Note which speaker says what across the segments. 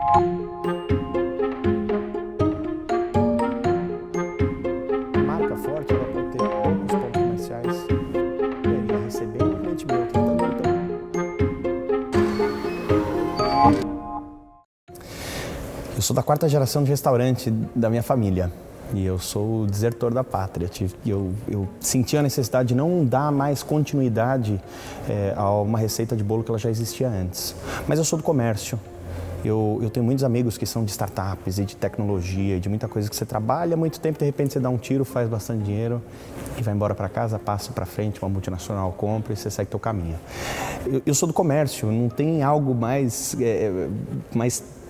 Speaker 1: Marca forte, ela pode ter poucos pontos comerciais. E aí, receber um cliente meu, tratando ele pelo... Eu sou da quarta geração de restaurante da minha família. E eu sou o desertor da pátria. Eu senti a necessidade de não dar mais continuidade a uma receita de bolo que ela já existia antes. Mas eu sou do comércio. Eu tenho muitos amigos que são de startups e de tecnologia e de muita coisa que você trabalha há muito tempo, de repente você dá um tiro, faz bastante dinheiro e vai embora para casa, passa para frente, uma multinacional compra e você segue teu caminho. Eu sou do comércio, não tem algo mais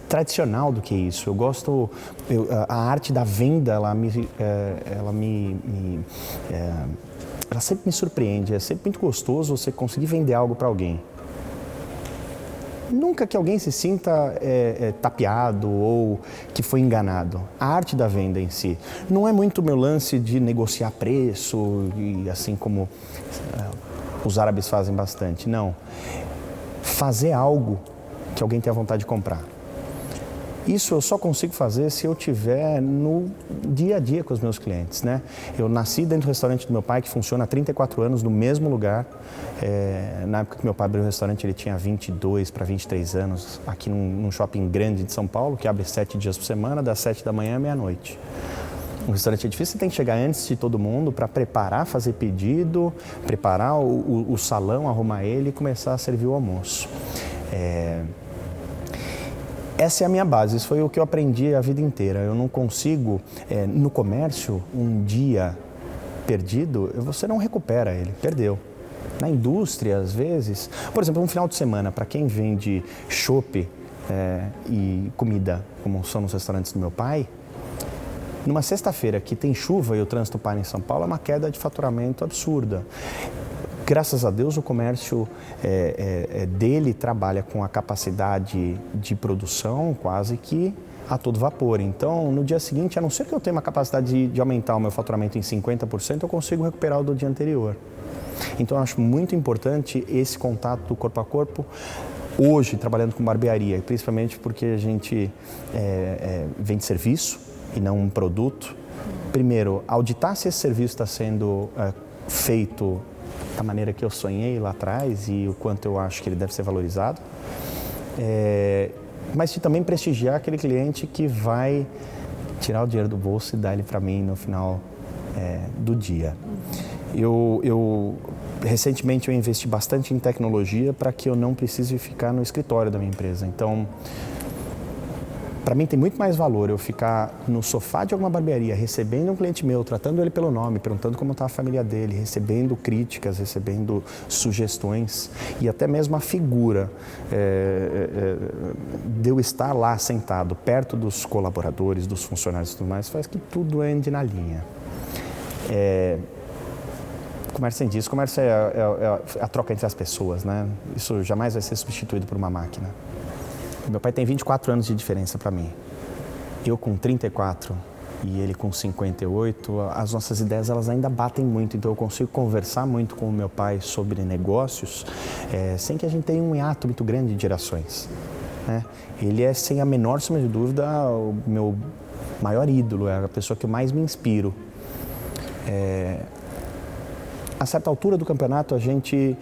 Speaker 1: tradicional do que isso. Eu gosto, a arte da venda, ela sempre me surpreende. É sempre muito gostoso você conseguir vender algo para alguém. Nunca que alguém se sinta tapeado ou que foi enganado. A arte da venda em si. Não é muito meu lance de negociar preço, e assim como os árabes fazem bastante. Não. Fazer algo que alguém tenha vontade de comprar. Isso eu só consigo fazer se eu estiver no dia a dia com os meus clientes, né? Eu nasci dentro do restaurante do meu pai, que funciona há 34 anos, no mesmo lugar. Na época que meu pai abriu o restaurante, ele tinha 22 para 23 anos, aqui num shopping grande de São Paulo, que abre 7 dias por semana, das 7 da manhã à meia-noite. Um restaurante é difícil, você tem que chegar antes de todo mundo para preparar, fazer pedido, preparar o salão, arrumar ele e começar a servir o almoço. Essa é a minha base, isso foi o que eu aprendi a vida inteira. Eu não consigo, no comércio, um dia perdido, você não recupera ele, perdeu. Na indústria, às vezes, por exemplo, um final de semana, para quem vende chopp e comida, como são nos restaurantes do meu pai, numa sexta-feira que tem chuva e o trânsito para em São Paulo, é uma queda de faturamento absurda. Graças a Deus, o comércio dele trabalha com a capacidade de produção quase que a todo vapor. Então, no dia seguinte, a não ser que eu tenha uma capacidade de aumentar o meu faturamento em 50%, eu consigo recuperar o do dia anterior. Então, eu acho muito importante esse contato do corpo a corpo. Hoje, trabalhando com barbearia, principalmente porque a gente vende serviço e não um produto. Primeiro, auditar se esse serviço está sendo feito da maneira que eu sonhei lá atrás e o quanto eu acho que ele deve ser valorizado, mas também prestigiar aquele cliente que vai tirar o dinheiro do bolso e dar ele para mim no final do dia. Recentemente eu investi bastante em tecnologia para que eu não precise ficar no escritório da minha empresa. Então, para mim tem muito mais valor eu ficar no sofá de alguma barbearia, recebendo um cliente meu, tratando ele pelo nome, perguntando como está a família dele, recebendo críticas, recebendo sugestões e até mesmo a figura de eu estar lá sentado perto dos colaboradores, dos funcionários e tudo mais, faz que tudo ande na linha. Comércio sem disso, comércio é a troca entre as pessoas, né? Isso jamais vai ser substituído por uma máquina. Meu pai tem 24 anos de diferença para mim. Eu com 34 e ele com 58, as nossas ideias elas ainda batem muito, então eu consigo conversar muito com o meu pai sobre negócios sem que a gente tenha um hiato muito grande de gerações, né? Ele é, sem a menor sombra de dúvida, o meu maior ídolo, é a pessoa que eu mais me inspiro. A certa altura do campeonato, a gente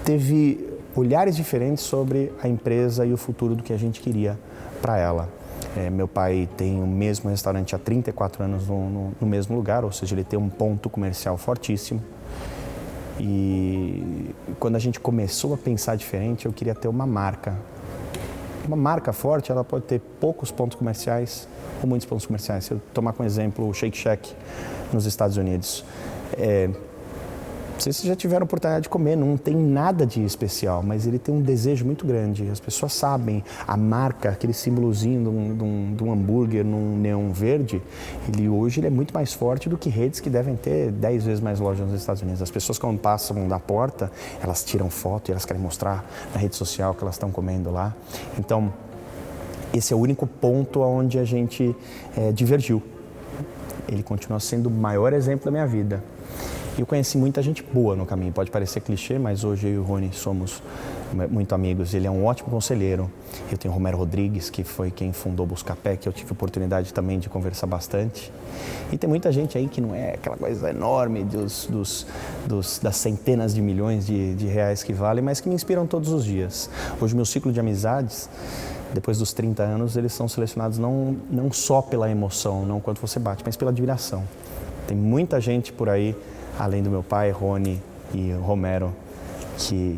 Speaker 1: teve olhares diferentes sobre a empresa e o futuro do que a gente queria para ela. Meu pai tem o mesmo restaurante há 34 anos no mesmo lugar, ou seja, ele tem um ponto comercial fortíssimo. E quando a gente começou a pensar diferente, eu queria ter uma marca. Uma marca forte, ela pode ter poucos pontos comerciais ou muitos pontos comerciais. Se eu tomar como exemplo o Shake Shack nos Estados Unidos, não sei se vocês já tiveram a oportunidade de comer, não tem nada de especial, mas ele tem um desejo muito grande. As pessoas sabem, a marca, aquele símbolozinho de um hambúrguer num neon verde, hoje ele é muito mais forte do que redes que devem ter 10 vezes mais lojas nos Estados Unidos. As pessoas, quando passam da porta, elas tiram foto e elas querem mostrar na rede social que elas estão comendo lá. Então, esse é o único ponto onde a gente divergiu. Ele continua sendo o maior exemplo da minha vida. Eu conheci muita gente boa no caminho, pode parecer clichê, mas hoje eu e o Rony somos muito amigos, ele é um ótimo conselheiro. Eu tenho o Romero Rodrigues, que foi quem fundou o Buscapé, que eu tive oportunidade também de conversar bastante. E tem muita gente aí que não é aquela coisa enorme das centenas de milhões de reais que valem, mas que me inspiram todos os dias. Hoje o meu ciclo de amizades, depois dos 30 anos, eles são selecionados não só pela emoção, não quanto você bate, mas pela admiração. Tem muita gente por aí, além do meu pai, Rony e Romero,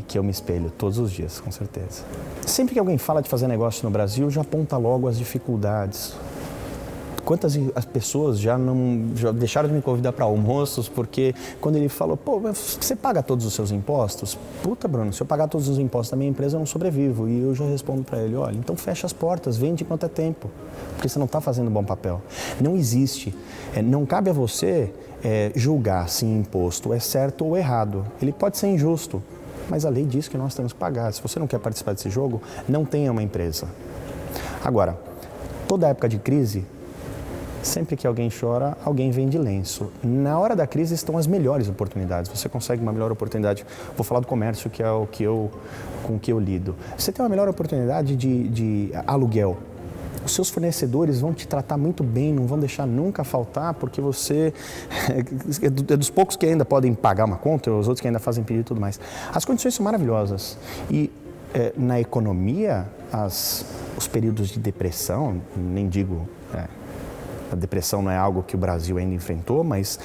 Speaker 1: que eu me espelho todos os dias, com certeza. Sempre que alguém fala de fazer negócio no Brasil, já aponta logo as dificuldades. Quantas as pessoas já deixaram de me convidar para almoços, porque quando ele falou, pô, você paga todos os seus impostos? Puta, Bruno, se eu pagar todos os impostos da minha empresa, eu não sobrevivo. E eu já respondo para ele, olha, então fecha as portas, vende enquanto é tempo, porque você não está fazendo um bom papel. Não existe, não cabe a você julgar se imposto é certo ou errado. Ele pode ser injusto, mas a lei diz que nós temos que pagar. Se você não quer participar desse jogo, não tenha uma empresa. Agora, toda época de crise, sempre que alguém chora, alguém vende lenço. Na hora da crise estão as melhores oportunidades. Você consegue uma melhor oportunidade. Vou falar do comércio, que é com o que eu lido. Você tem uma melhor oportunidade de aluguel. Os seus fornecedores vão te tratar muito bem, não vão deixar nunca faltar, porque você é dos poucos que ainda podem pagar uma conta, os outros que ainda fazem pedido e tudo mais. As condições são maravilhosas. E na economia, os períodos de depressão, nem digo... A depressão não é algo que o Brasil ainda enfrentou, mas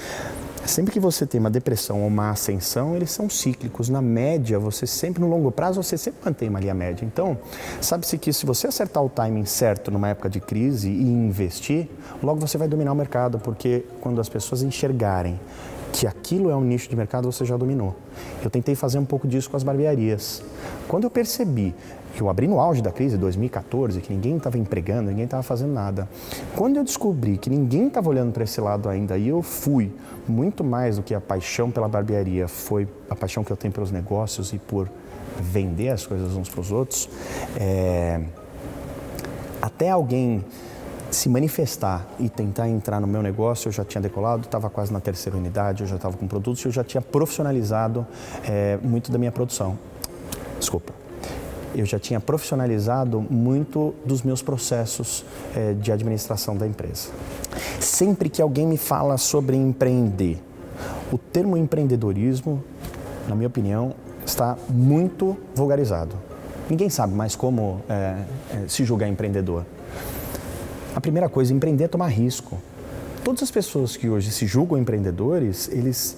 Speaker 1: sempre que você tem uma depressão ou uma ascensão, eles são cíclicos. Na média, no longo prazo, você sempre mantém uma linha média. Então, sabe-se que se você acertar o timing certo numa época de crise e investir, logo você vai dominar o mercado, porque quando as pessoas enxergarem que aquilo é um nicho de mercado, você já dominou. Eu tentei fazer um pouco disso com as barbearias. Quando eu percebi, eu abri no auge da crise, 2014, que ninguém estava empregando, ninguém estava fazendo nada. Quando eu descobri que ninguém estava olhando para esse lado ainda, e eu fui, muito mais do que a paixão pela barbearia, foi a paixão que eu tenho pelos negócios e por vender as coisas uns para os outros, até alguém se manifestar e tentar entrar no meu negócio, eu já tinha decolado, estava quase na terceira unidade, eu já estava com produtos e eu já tinha profissionalizado muito da minha produção. Desculpa. Eu já tinha profissionalizado muito dos meus processos de administração da empresa. Sempre que alguém me fala sobre empreender, o termo empreendedorismo, na minha opinião, está muito vulgarizado. Ninguém sabe mais como se julgar empreendedor. A primeira coisa, empreender é tomar risco. Todas as pessoas que hoje se julgam empreendedores, eles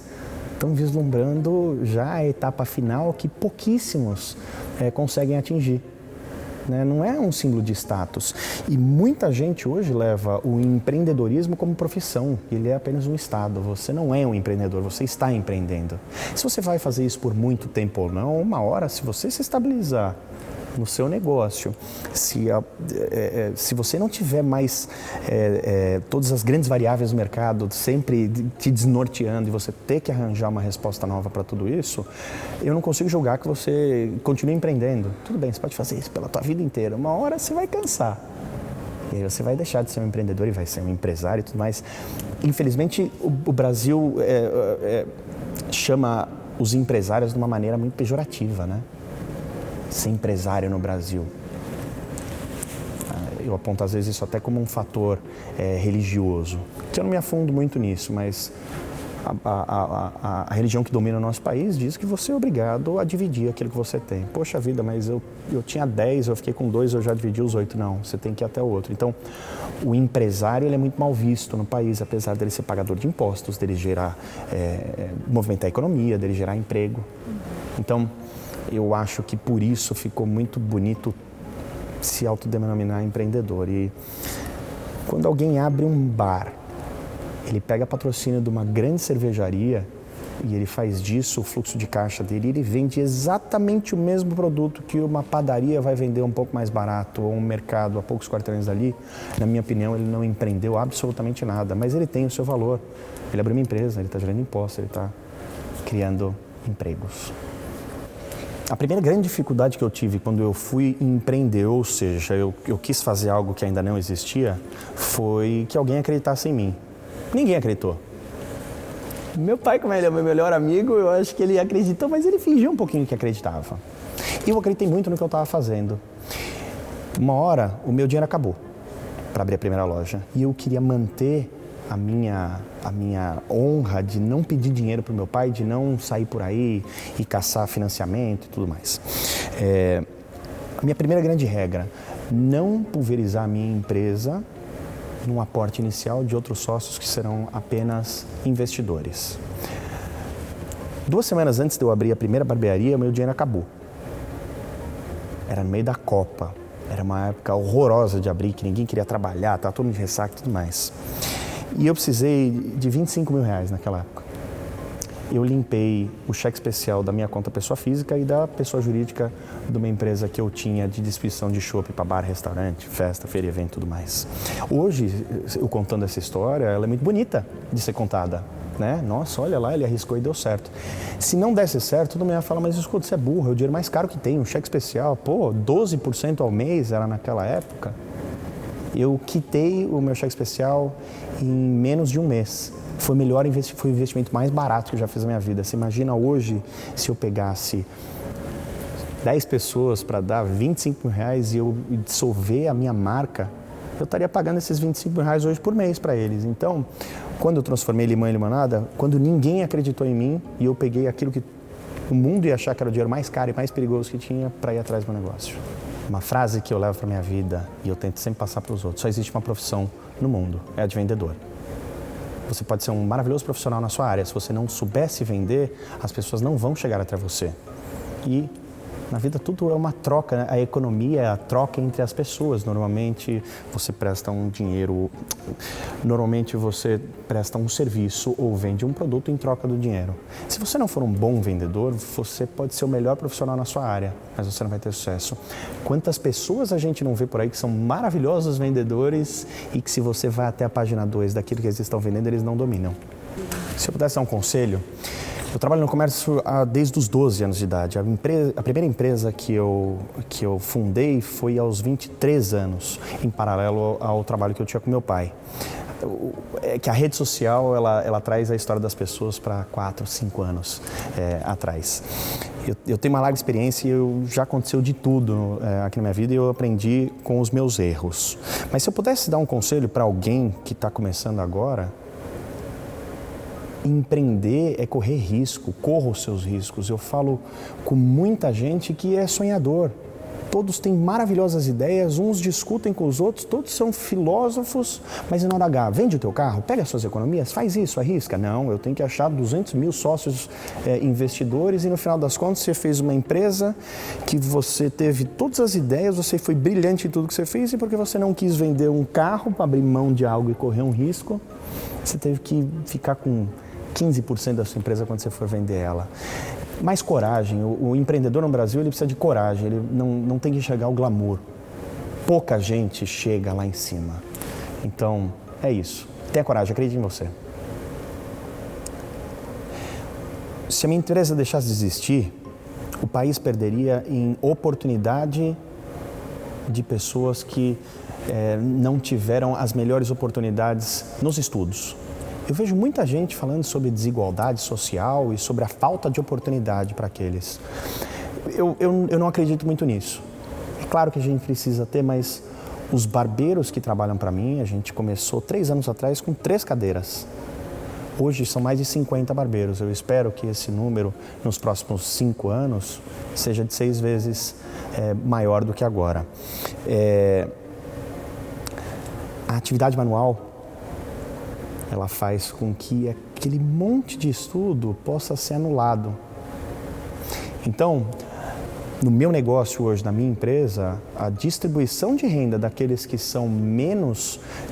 Speaker 1: estão vislumbrando já a etapa final que pouquíssimos conseguem atingir. Não é um símbolo de status. E muita gente hoje leva o empreendedorismo como profissão. Ele é apenas um estado. Você não é um empreendedor, você está empreendendo. Se você vai fazer isso por muito tempo ou não, uma hora, se você se estabilizar no seu negócio, se você não tiver mais todas as grandes variáveis do mercado sempre te desnorteando e você ter que arranjar uma resposta nova para tudo isso, eu não consigo julgar que você continue empreendendo. Tudo bem, você pode fazer isso pela tua vida inteira, uma hora você vai cansar. E aí você vai deixar de ser um empreendedor e vai ser um empresário e tudo mais. Infelizmente, o Brasil chama os empresários de uma maneira muito pejorativa, né? Ser empresário no Brasil. Eu aponto às vezes isso até como um fator religioso, que eu não me afundo muito nisso, mas a religião que domina o nosso país diz que você é obrigado a dividir aquilo que você tem. Poxa vida, mas eu tinha 10, eu fiquei com 2, eu já dividi os 8. Não, você tem que ir até o outro. Então, o empresário ele é muito mal visto no país, apesar dele ser pagador de impostos, dele gerar, movimentar a economia, dele gerar emprego. Então, eu acho que por isso ficou muito bonito se autodenominar empreendedor. E quando alguém abre um bar, ele pega patrocínio de uma grande cervejaria e ele faz disso o fluxo de caixa dele, ele vende exatamente o mesmo produto que uma padaria vai vender um pouco mais barato, ou um mercado a poucos quarteirões dali, na minha opinião, ele não empreendeu absolutamente nada, mas ele tem o seu valor. Ele abriu uma empresa, ele está gerando impostos, ele está criando empregos. A primeira grande dificuldade que eu tive quando eu fui empreender, ou seja, eu quis fazer algo que ainda não existia, foi que alguém acreditasse em mim. Ninguém acreditou. Meu pai, como ele é meu melhor amigo, eu acho que ele acreditou, mas ele fingiu um pouquinho que acreditava. E eu acreditei muito no que eu estava fazendo. Uma hora, o meu dinheiro acabou para abrir a primeira loja. E eu queria manter a minha honra de não pedir dinheiro para o meu pai, de não sair por aí e caçar financiamento e tudo mais. A minha primeira grande regra, não pulverizar a minha empresa num aporte inicial de outros sócios que serão apenas investidores. 2 semanas antes de eu abrir a primeira barbearia, meu dinheiro acabou. Era no meio da Copa. Era uma época horrorosa de abrir, que ninguém queria trabalhar, estava todo mundo de ressaca e tudo mais. E eu precisei de 25 mil reais naquela época. Eu limpei o cheque especial da minha conta pessoa física e da pessoa jurídica de uma empresa que eu tinha de distribuição de chopp para bar, restaurante, festa, feira, evento e tudo mais. Hoje, eu contando essa história, ela é muito bonita de ser contada. Né? Nossa, olha lá, ele arriscou e deu certo. Se não desse certo, todo mundo ia falar, mas escuta, você é burro, é o dinheiro mais caro que tem, um cheque especial, 12% ao mês era naquela época. Eu quitei o meu cheque especial em menos de um mês. Foi o investimento mais barato que eu já fiz na minha vida. Você imagina hoje, se eu pegasse 10 pessoas para dar 25 mil reais e eu dissolver a minha marca, eu estaria pagando esses 25 mil reais hoje por mês para eles. Então, quando eu transformei limão em limonada, quando ninguém acreditou em mim e eu peguei aquilo que o mundo ia achar que era o dinheiro mais caro e mais perigoso que tinha para ir atrás do meu negócio. Uma frase que eu levo para minha vida e eu tento sempre passar para os outros: só existe uma profissão no mundo, é a de vendedor. Você pode ser um maravilhoso profissional na sua área, se você não soubesse vender, as pessoas não vão chegar até você. E na vida tudo é uma troca, né? A economia é a troca entre as pessoas. Normalmente você presta um dinheiro, normalmente você presta um serviço ou vende um produto em troca do dinheiro. Se você não for um bom vendedor, você pode ser o melhor profissional na sua área, mas você não vai ter sucesso. Quantas pessoas a gente não vê por aí que são maravilhosos vendedores e que se você vai até a página 2 daquilo que eles estão vendendo, eles não dominam. Se eu pudesse dar um conselho, eu trabalho no comércio desde os 12 anos de idade. A primeira empresa que eu fundei foi aos 23 anos, em paralelo ao trabalho que eu tinha com meu pai. Que a rede social, ela traz a história das pessoas para 4, 5 anos atrás. Eu tenho uma larga experiência e já aconteceu de tudo aqui na minha vida e eu aprendi com os meus erros. Mas se eu pudesse dar um conselho para alguém que está começando agora, empreender é correr risco, corra os seus riscos. Eu falo com muita gente que é sonhador. Todos têm maravilhosas ideias, uns discutem com os outros, todos são filósofos, mas na hora H, vende o teu carro, pega as suas economias, faz isso, arrisca. Não, eu tenho que achar 200 mil sócios investidores e no final das contas você fez uma empresa que você teve todas as ideias, você foi brilhante em tudo que você fez e porque você não quis vender um carro para abrir mão de algo e correr um risco, você teve que ficar com 15% da sua empresa quando você for vender ela. Mais coragem. O empreendedor no Brasil ele precisa de coragem, ele não tem que enxergar o glamour. Pouca gente chega lá em cima. Então, é isso. Tenha coragem, acredite em você. Se a minha empresa deixasse de existir, o país perderia em oportunidade de pessoas que não tiveram as melhores oportunidades nos estudos. Eu vejo muita gente falando sobre desigualdade social e sobre a falta de oportunidade para aqueles. Eu não acredito muito nisso. É claro que a gente precisa ter, mas os barbeiros que trabalham para mim, a gente começou 3 anos atrás com 3 cadeiras. Hoje são mais de 50 barbeiros. Eu espero que esse número, nos próximos 5 anos, seja de 6 vezes maior do que agora. A atividade manual, ela faz com que aquele monte de estudo possa ser anulado. Então, no meu negócio hoje, na minha empresa, a distribuição de renda daqueles que são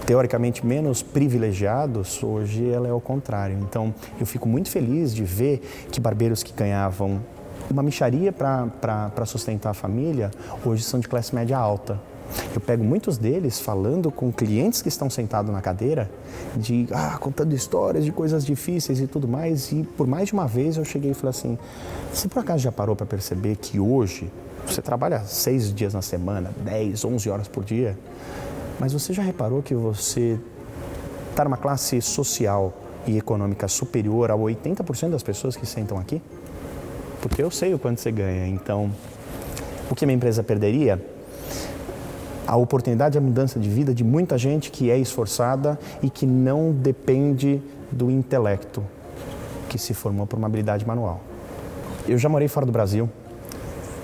Speaker 1: teoricamente menos privilegiados, hoje ela é o contrário. Então, eu fico muito feliz de ver que barbeiros que ganhavam uma mixaria para sustentar a família, hoje são de classe média alta. Eu pego muitos deles falando com clientes que estão sentados na cadeira, contando histórias de coisas difíceis e tudo mais, e por mais de uma vez eu cheguei e falei assim, você por acaso já parou para perceber que hoje você trabalha 6 dias na semana, 10, 11 horas por dia, mas você já reparou que você está numa classe social e econômica superior a 80% das pessoas que sentam aqui? Porque eu sei o quanto você ganha, então O que a minha empresa perderia? A oportunidade e a mudança de vida de muita gente que é esforçada e que não depende do intelecto, que se formou por uma habilidade manual. Eu já morei fora do Brasil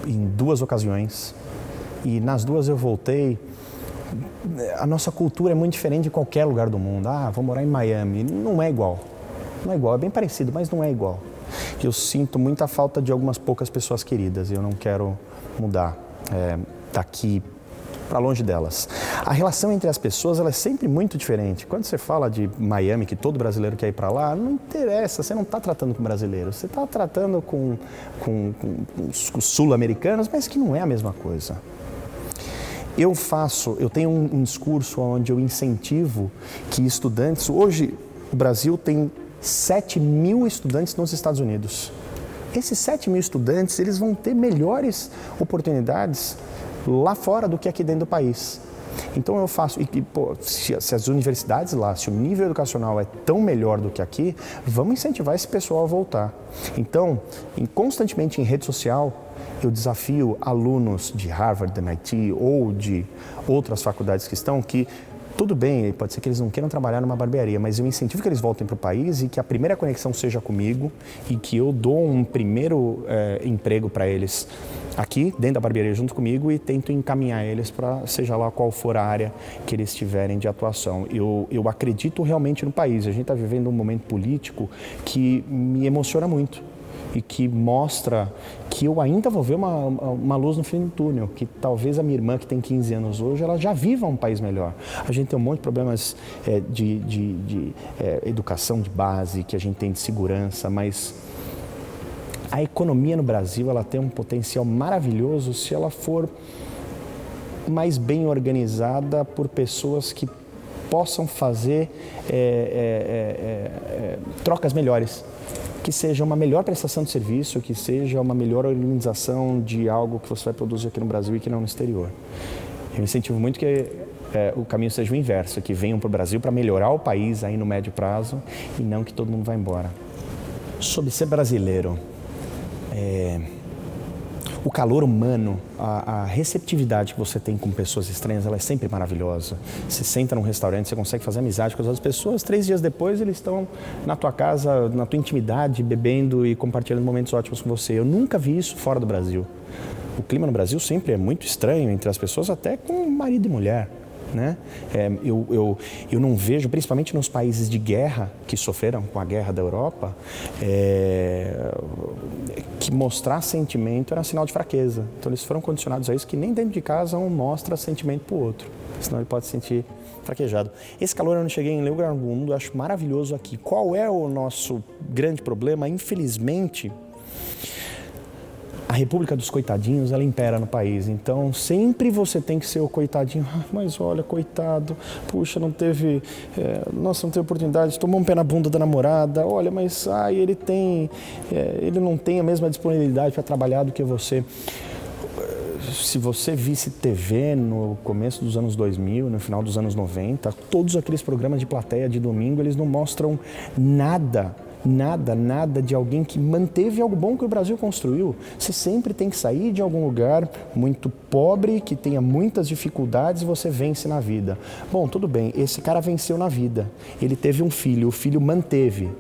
Speaker 1: em 2 ocasiões e nas 2 eu voltei. A nossa cultura é muito diferente de qualquer lugar do mundo. Vou morar em Miami. Não é igual. Não é igual, é bem parecido, mas não é igual. Eu sinto muita falta de algumas poucas pessoas queridas e eu não quero mudar daqui para longe delas. A relação entre as pessoas ela é sempre muito diferente. Quando você fala de Miami, que todo brasileiro quer ir para lá, não interessa, você não está tratando com brasileiros, você está tratando com os sul-americanos, mas que não é a mesma coisa. Eu tenho um discurso onde eu incentivo que estudantes, hoje o Brasil tem 7.000 estudantes nos Estados Unidos. Esses 7.000 estudantes, eles vão ter melhores oportunidades lá fora do que aqui dentro do país. Então eu faço, se as universidades lá, se o nível educacional é tão melhor do que aqui, vamos incentivar esse pessoal a voltar. Então, constantemente em rede social, eu desafio alunos de Harvard, MIT ou de outras faculdades que estão, que tudo bem, pode ser que eles não queiram trabalhar numa barbearia, mas eu incentivo que eles voltem para o país e que a primeira conexão seja comigo e que eu dou um primeiro emprego para eles aqui, dentro da barbearia, junto comigo e tento encaminhar eles para seja lá qual for a área que eles tiverem de atuação. Eu acredito realmente no país. A gente está vivendo um momento político que me emociona muito e que mostra que eu ainda vou ver uma luz no fim do túnel, que talvez a minha irmã, que tem 15 anos hoje, ela já viva um país melhor. A gente tem um monte de problemas de educação de base, que a gente tem de segurança, mas a economia no Brasil ela tem um potencial maravilhoso se ela for mais bem organizada por pessoas que possam fazer trocas melhores, que seja uma melhor prestação de serviço, que seja uma melhor organização de algo que você vai produzir aqui no Brasil e que não no exterior. Eu incentivo muito que o caminho seja o inverso, que venham para o Brasil para melhorar o país aí no médio prazo e não que todo mundo vá embora. Sobre ser brasileiro, o calor humano, a receptividade que você tem com pessoas estranhas, ela é sempre maravilhosa. Você senta num restaurante, você consegue fazer amizade com as outras pessoas, 3 dias depois eles estão na tua casa, na tua intimidade, bebendo e compartilhando momentos ótimos com você. Eu nunca vi isso fora do Brasil. O clima no Brasil sempre é muito estranho entre as pessoas, até com marido e mulher. Né? Eu não vejo, principalmente nos países de guerra, que sofreram com a guerra da Europa, que mostrar sentimento era sinal de fraqueza. Então eles foram condicionados a isso, que nem dentro de casa um mostra sentimento para o outro, senão ele pode se sentir fraquejado. Esse calor eu não cheguei em nenhum lugar do mundo, eu acho maravilhoso aqui. Qual é o nosso grande problema? Infelizmente, a República dos Coitadinhos, ela impera no país, então sempre você tem que ser o coitadinho. Mas olha, coitado, puxa, não teve oportunidade, tomou um pé na bunda da namorada, olha, mas ele não tem a mesma disponibilidade para trabalhar do que você. Se você visse TV no começo dos anos 2000, no final dos anos 90, todos aqueles programas de plateia de domingo, eles não mostram nada de alguém que manteve algo bom que o Brasil construiu. Você sempre tem que sair de algum lugar muito pobre, que tenha muitas dificuldades e você vence na vida. Bom, tudo bem, esse cara venceu na vida. Ele teve um filho, o filho manteve.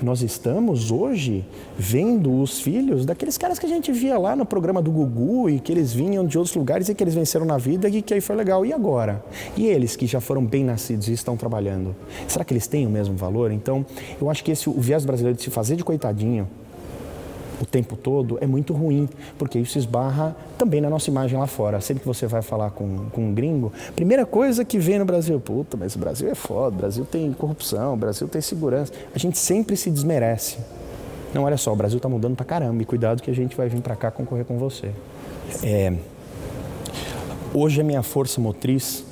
Speaker 1: Nós estamos hoje vendo os filhos daqueles caras que a gente via lá no programa do Gugu e que eles vinham de outros lugares e que eles venceram na vida e que aí foi legal. E agora? E eles que já foram bem nascidos e estão trabalhando? Será que eles têm o mesmo valor? Então, eu acho que o viés brasileiro de se fazer de coitadinho o tempo todo é muito ruim, porque isso esbarra também na nossa imagem lá fora. Sempre que você vai falar com um gringo, primeira coisa que vem no Brasil, puta, mas o Brasil é foda, o Brasil tem corrupção, o Brasil tem segurança. A gente sempre se desmerece. Não, olha só, o Brasil tá mudando pra caramba e cuidado que a gente vai vir pra cá concorrer com você. Hoje a minha força motriz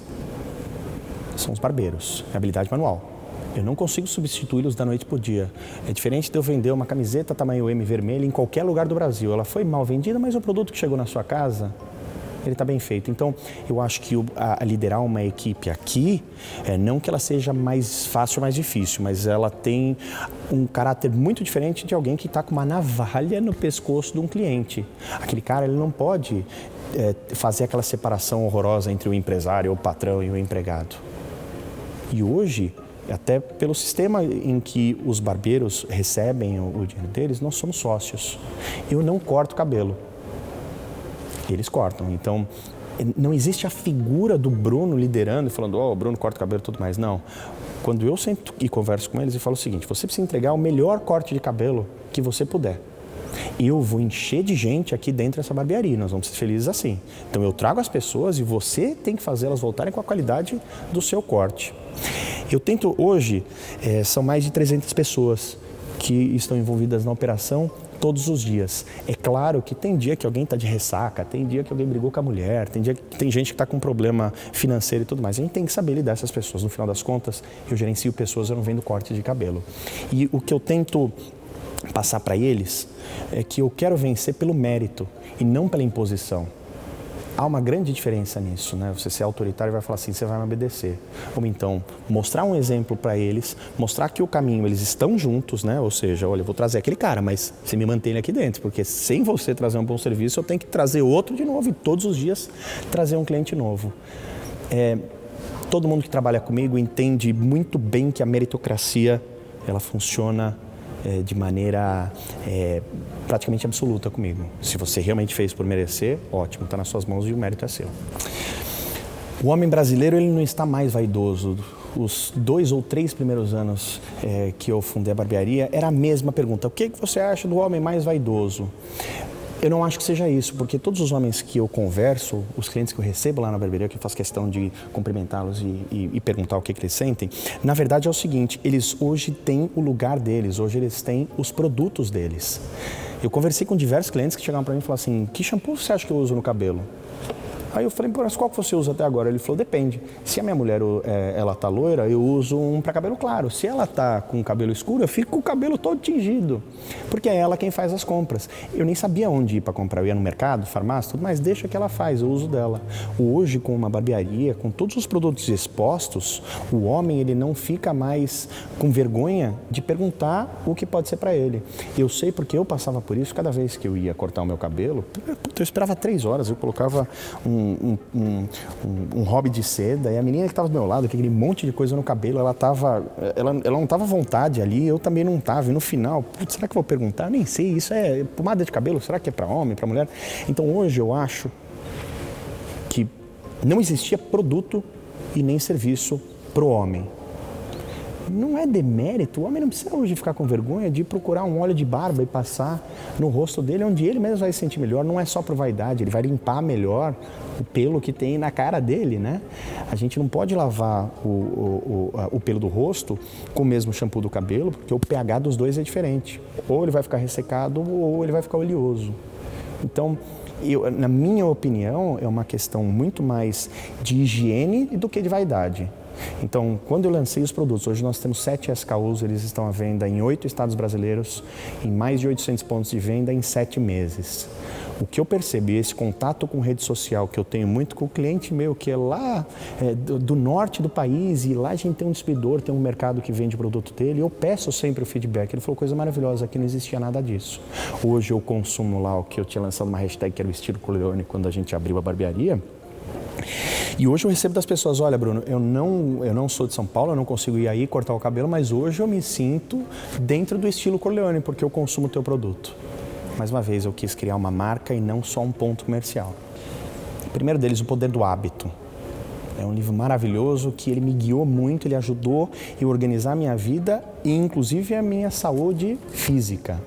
Speaker 1: são os barbeiros, é habilidade manual. Eu não consigo substituí-los da noite para o dia. É diferente de eu vender uma camiseta tamanho M vermelha em qualquer lugar do Brasil. Ela foi mal vendida, mas o produto que chegou na sua casa ele está bem feito. Então, eu acho que a liderar uma equipe aqui, não que ela seja mais fácil ou mais difícil, mas ela tem um caráter muito diferente de alguém que está com uma navalha no pescoço de um cliente. Aquele cara, ele não pode fazer aquela separação horrorosa entre o empresário, o patrão e o empregado. E hoje, até pelo sistema em que os barbeiros recebem o dinheiro deles, nós somos sócios. Eu não corto cabelo. Eles cortam. Então, não existe a figura do Bruno liderando e falando, o Bruno corta o cabelo e tudo mais. Não. Quando eu sento e converso com eles, eu falo o seguinte, você precisa entregar o melhor corte de cabelo que você puder. Eu vou encher de gente aqui dentro dessa barbearia, nós vamos ser felizes assim. Então eu trago as pessoas e você tem que fazê-las voltarem com a qualidade do seu corte. Eu tento hoje, são mais de 300 pessoas que estão envolvidas na operação todos os dias. É claro que tem dia que alguém está de ressaca, tem dia que alguém brigou com a mulher, tem dia que tem gente que está com problema financeiro e tudo mais. A gente tem que saber lidar com essas pessoas. No final das contas, eu gerencio pessoas, eu não vendo corte de cabelo. E o que eu tento passar para eles é que eu quero vencer pelo mérito e não pela imposição. Há uma grande diferença nisso, né? Você ser autoritário vai falar assim, você vai me obedecer. Ou então, mostrar um exemplo para eles, mostrar que o caminho, eles estão juntos, né? Ou seja, olha, eu vou trazer aquele cara, mas você me mantém ele aqui dentro, porque sem você trazer um bom serviço, eu tenho que trazer outro de novo e todos os dias trazer um cliente novo. Todo mundo que trabalha comigo entende muito bem que a meritocracia, ela funciona de maneira praticamente absoluta comigo. Se você realmente fez por merecer, ótimo, está nas suas mãos e o mérito é seu. O homem brasileiro, ele não está mais vaidoso. Os 2 ou 3 primeiros anos que eu fundei a barbearia, era a mesma pergunta. O que você acha do homem mais vaidoso? Eu não acho que seja isso, porque todos os homens que eu converso, os clientes que eu recebo lá na barbearia, que eu faço questão de cumprimentá-los e perguntar o que eles sentem, na verdade é o seguinte, eles hoje têm o lugar deles, hoje eles têm os produtos deles. Eu conversei com diversos clientes que chegaram para mim e falaram assim, que shampoo você acha que eu uso no cabelo? Aí eu falei, mas qual que você usa até agora? Ele falou, depende. Se a minha mulher, ela tá loira, eu uso um para cabelo claro. Se ela tá com cabelo escuro, eu fico com o cabelo todo tingido. Porque é ela quem faz as compras. Eu nem sabia onde ir para comprar. Eu ia no mercado, farmácia, tudo, mas deixa que ela faz, eu uso dela. Hoje, com uma barbearia, com todos os produtos expostos, o homem, ele não fica mais com vergonha de perguntar o que pode ser para ele. Eu sei porque eu passava por isso cada vez que eu ia cortar o meu cabelo. Eu esperava 3 horas, eu colocava um hobby de seda, e a menina que estava do meu lado, aquele monte de coisa no cabelo, ela não estava à vontade ali, eu também não estava, e no final, será que eu vou perguntar? Eu nem sei, isso é pomada de cabelo, será que é para homem, para mulher? Então hoje eu acho que não existia produto e nem serviço para o homem. Não é demérito, o homem não precisa hoje ficar com vergonha de procurar um óleo de barba e passar no rosto dele, onde ele mesmo vai se sentir melhor, não é só por vaidade, ele vai limpar melhor o pelo que tem na cara dele, né? A gente não pode lavar o pelo do rosto com o mesmo shampoo do cabelo, porque o pH dos dois é diferente, ou ele vai ficar ressecado ou ele vai ficar oleoso. Então, na minha opinião, é uma questão muito mais de higiene do que de vaidade. Então, quando eu lancei os produtos, hoje nós temos 7 SKUs, eles estão à venda em 8 estados brasileiros, em mais de 800 pontos de venda em 7 meses. O que eu percebi, esse contato com rede social que eu tenho muito com o cliente meu, que é lá do norte do país, e lá a gente tem um distribuidor, tem um mercado que vende o produto dele, eu peço sempre o feedback. Ele falou, coisa maravilhosa, aqui não existia nada disso. Hoje eu consumo lá o que eu tinha lançado uma hashtag, que era o estilo Corleone, quando a gente abriu a barbearia. E hoje eu recebo das pessoas, olha Bruno, eu não sou de São Paulo, eu não consigo ir aí cortar o cabelo, mas hoje eu me sinto dentro do estilo Corleone, porque eu consumo o teu produto. Mais uma vez, eu quis criar uma marca e não só um ponto comercial. O primeiro deles, O Poder do Hábito. É um livro maravilhoso que ele me guiou muito, ele ajudou a organizar a minha vida e inclusive a minha saúde física.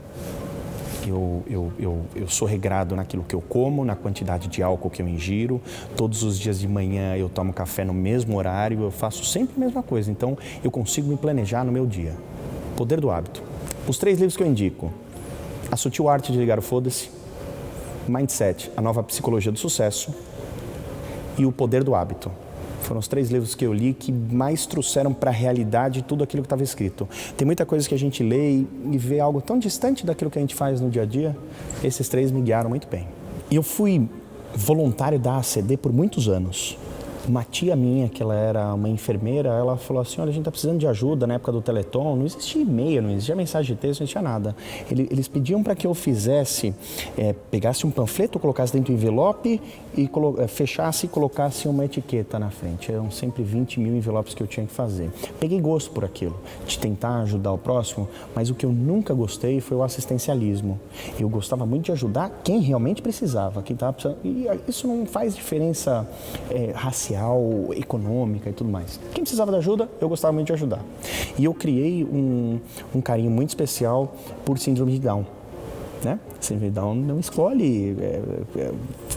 Speaker 1: Eu sou regrado naquilo que eu como, na quantidade de álcool que eu ingiro. Todos os dias de manhã eu tomo café no mesmo horário, eu faço sempre a mesma coisa. Então, eu consigo me planejar no meu dia. Poder do Hábito. Os 3 livros que eu indico. A Sutil Arte de Ligar o Foda-se, Mindset, a Nova Psicologia do Sucesso e O Poder do Hábito. Foram os 3 livros que eu li que mais trouxeram para a realidade tudo aquilo que estava escrito. Tem muita coisa que a gente lê e vê algo tão distante daquilo que a gente faz no dia a dia. Esses 3 me guiaram muito bem. E eu fui voluntário da ACD por muitos anos. Uma tia minha, que ela era uma enfermeira, ela falou assim, olha, a gente está precisando de ajuda na época do Teleton, não existia e-mail, não existia mensagem de texto, não existia nada. Eles pediam para que eu fizesse, pegasse um panfleto, colocasse dentro do envelope e fechasse e colocasse uma etiqueta na frente. Eram sempre 20 mil envelopes que eu tinha que fazer. Peguei gosto por aquilo, de tentar ajudar o próximo, mas o que eu nunca gostei foi o assistencialismo. Eu gostava muito de ajudar quem realmente precisava, quem estava precisando. E isso não faz diferença racial, econômica e tudo mais. Quem precisava de ajuda, eu gostava muito de ajudar. E eu criei um carinho muito especial por síndrome de Down. Né? Síndrome de Down não escolhe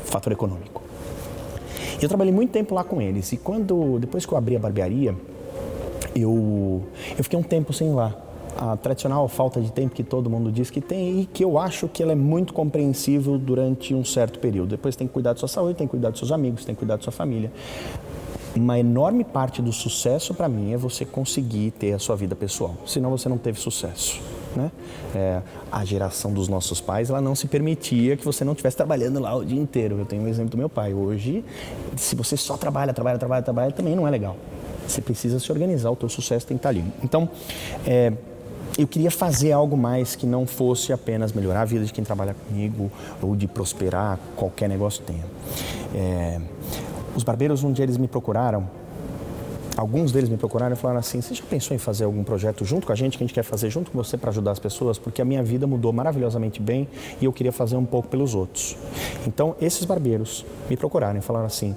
Speaker 1: fator econômico. Eu trabalhei muito tempo lá com eles e depois que eu abri a barbearia, eu fiquei um tempo sem ir lá. A tradicional falta de tempo que todo mundo diz que tem e que eu acho que ela é muito compreensível durante um certo período. Depois tem que cuidar da sua saúde, tem que cuidar dos seus amigos, tem que cuidar da sua família. Uma enorme parte do sucesso para mim é você conseguir ter a sua vida pessoal, senão você não teve sucesso. Né? A geração dos nossos pais, ela não se permitia que você não estivesse trabalhando lá o dia inteiro. Eu tenho um exemplo do meu pai. Hoje, se você só trabalha, também não é legal. Você precisa se organizar, o teu sucesso tem que estar ali. Então, eu queria fazer algo mais que não fosse apenas melhorar a vida de quem trabalha comigo ou de prosperar qualquer negócio tenha. Os barbeiros, um dia eles me procuraram, alguns deles me procuraram e falaram assim, você já pensou em fazer algum projeto junto com a gente, que a gente quer fazer junto com você para ajudar as pessoas? Porque a minha vida mudou maravilhosamente bem e eu queria fazer um pouco pelos outros. Então, esses barbeiros me procuraram e falaram assim,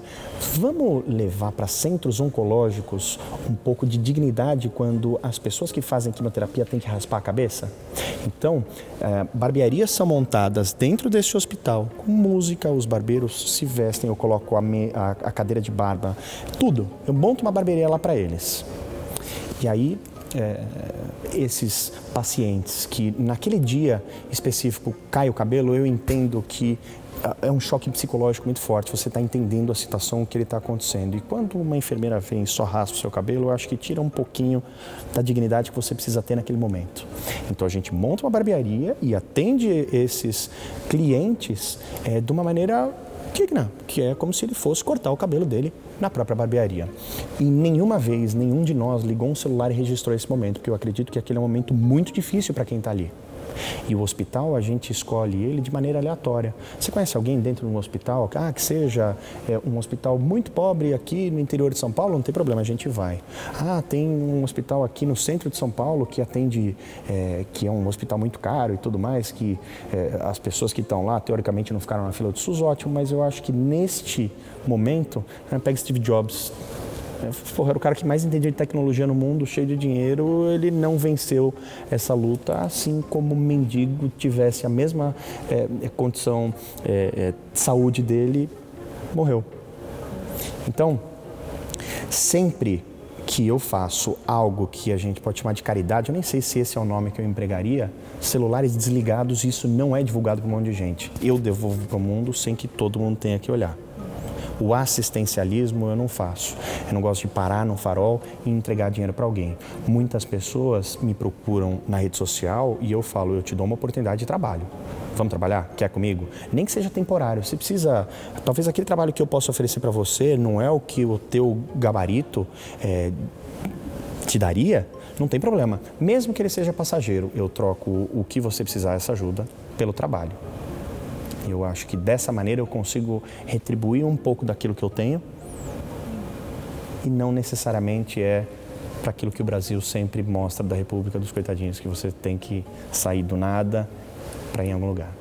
Speaker 1: vamos levar para centros oncológicos um pouco de dignidade quando as pessoas que fazem quimioterapia têm que raspar a cabeça? Então, barbearias são montadas dentro desse hospital, com música, os barbeiros se vestem, eu coloco a cadeira de barba, tudo. Eu monto uma barbearia lá para eles. E aí, esses pacientes que naquele dia específico cai o cabelo, eu entendo que é um choque psicológico muito forte, você está entendendo a situação que ele está acontecendo. E quando uma enfermeira vem e só raspa o seu cabelo, eu acho que tira um pouquinho da dignidade que você precisa ter naquele momento. Então a gente monta uma barbearia e atende esses clientes de uma maneira digna, que é como se ele fosse cortar o cabelo dele na própria barbearia. E nenhuma vez, nenhum de nós ligou um celular e registrou esse momento, porque eu acredito que aquele é um momento muito difícil para quem está ali. E o hospital, a gente escolhe ele de maneira aleatória. Você conhece alguém dentro de um hospital, que seja um hospital muito pobre aqui no interior de São Paulo? Não tem problema, a gente vai. Tem um hospital aqui no centro de São Paulo que atende, que é um hospital muito caro e tudo mais, que as pessoas que estão lá, teoricamente, não ficaram na fila do SUS, ótimo, mas eu acho que neste momento, pega Steve Jobs. Era o cara que mais entendia de tecnologia no mundo, cheio de dinheiro, ele não venceu essa luta, assim como o mendigo tivesse a mesma condição de saúde dele, morreu. Então, sempre que eu faço algo que a gente pode chamar de caridade, eu nem sei se esse é o nome que eu empregaria, celulares desligados, isso não é divulgado para um monte de gente. Eu devolvo para o mundo sem que todo mundo tenha que olhar. O assistencialismo eu não faço. Eu não gosto de parar no farol e entregar dinheiro para alguém. Muitas pessoas me procuram na rede social e eu falo, eu te dou uma oportunidade de trabalho. Vamos trabalhar? Quer comigo? Nem que seja temporário. Você precisa... Talvez aquele trabalho que eu posso oferecer para você não é o que o teu gabarito te daria, não tem problema. Mesmo que ele seja passageiro, eu troco o que você precisar, essa ajuda, pelo trabalho. Eu acho que dessa maneira eu consigo retribuir um pouco daquilo que eu tenho e não necessariamente para aquilo que o Brasil sempre mostra da República dos Coitadinhos, que você tem que sair do nada para ir em algum lugar.